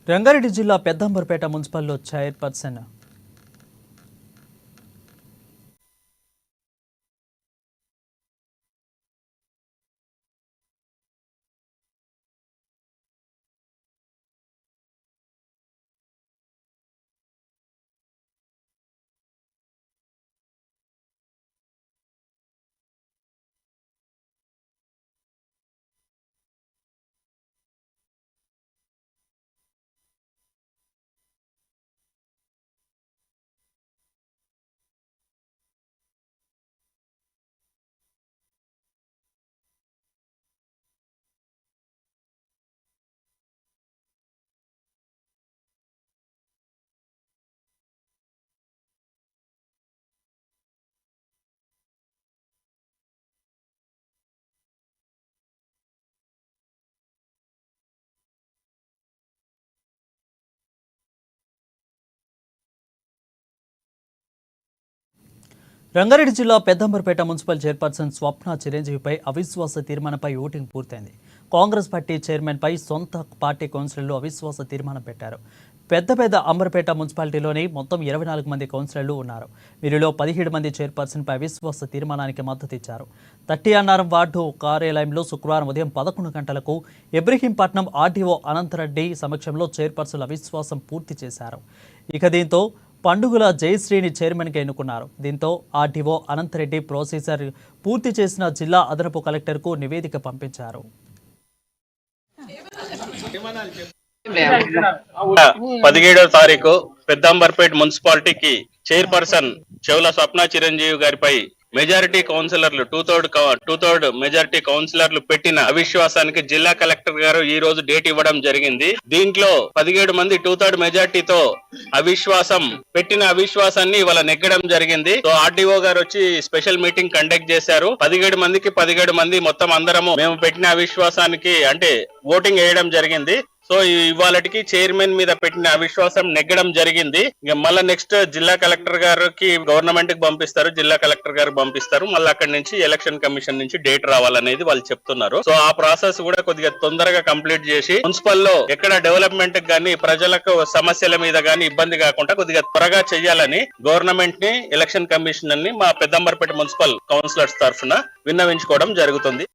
రంగారెడ్డి జిల్లా పెద్దంబర్పేట మున్సిపల్లో చైర్పర్సన్ రంగారెడ్డి జిల్లా Peddamberpet municipal chairperson స్వప్న చిరంజీవిపై అవిశ్వాస తీర్మానంపై ఓటింగ్ పూర్తయింది. కాంగ్రెస్ పార్టీ చైర్మన్పై సొంత పార్టీ కౌన్సిలర్లు అవిశ్వాస తీర్మానం పెట్టారు. పెద్ద అంబర్పేట మున్సిపాలిటీలోని మొత్తం 24 మంది కౌన్సిలర్లు ఉన్నారు. వీరిలో 17 మంది చైర్పర్సన్పై అవిశ్వాస తీర్మానానికి మద్దతు ఇచ్చారు. తట్టి అన్నారం వార్డు కార్యాలయంలో శుక్రవారం ఉదయం 11 గంటలకు ఇబ్రహీంపట్నం ఆర్డీఓ అనంతరెడ్డి సమక్షంలో చైర్పర్సన్ల అవిశ్వాసం పూర్తి చేశారు. ఇక దీంతో పండుగల జయశ్రీని చైర్మన్గా ఎన్నుకున్నారు. దీంతో ఆర్డీఓ అనంతరెడ్డి ప్రొసీజర్ పూర్తి చేసిన జిల్లా అదనపు కలెక్టర్కు నివేదిక పంపించారు. 17వ తారీఖు పెద్దంబర్పేట మున్సిపాలిటీకి చైర్పర్సన్ చెవుల స్వప్న చిరంజీవి గారిపై మెజారిటీ కౌన్సిలర్లు టూ థర్డ్ మెజారిటీ కౌన్సిలర్లు పెట్టిన అవిశ్వాసానికి జిల్లా కలెక్టర్ గారు ఈ రోజు డేట్ ఇవ్వడం జరిగింది. దీంట్లో 17 మంది 2/3 మెజారిటీతో పెట్టిన అవిశ్వాసాన్ని ఇవాళ నెగ్గడం జరిగింది. సో ఆర్డీఓ గారు వచ్చి స్పెషల్ మీటింగ్ కండక్ట్ చేశారు. 17 మందికి 17 మంది మొత్తం అందరము మేము పెట్టిన అవిశ్వాసానికి అంటే ఓటింగ్ వేయడం జరిగింది. సో ఇవాళకి చైర్మన్ మీద పెట్టిన అవిశ్వాసం నెగ్గడం జరిగింది. ఇక మళ్ళీ నెక్స్ట్ జిల్లా కలెక్టర్ గారికి గవర్నమెంట్ కి పంపిస్తారు, జిల్లా కలెక్టర్ గారు పంపిస్తారు. మళ్ళీ అక్కడి నుంచి ఎలక్షన్ కమిషన్ నుంచి డేట్ రావాలనేది వాళ్ళు చెప్తున్నారు. సో ఆ ప్రాసెస్ కూడా కొద్దిగా తొందరగా కంప్లీట్ చేసి మున్సిపల్ లో ఎక్కడ డెవలప్మెంట్ గానీ ప్రజలకు సమస్యల మీద గానీ ఇబ్బంది కాకుండా కొద్దిగా త్వరగా చేయాలని గవర్నమెంట్ ని ఎలక్షన్ కమిషన్ ని మా పెద్దంబర్పేట మున్సిపల్ కౌన్సిలర్స్ తరఫున విన్నవించుకోవడం జరుగుతుంది.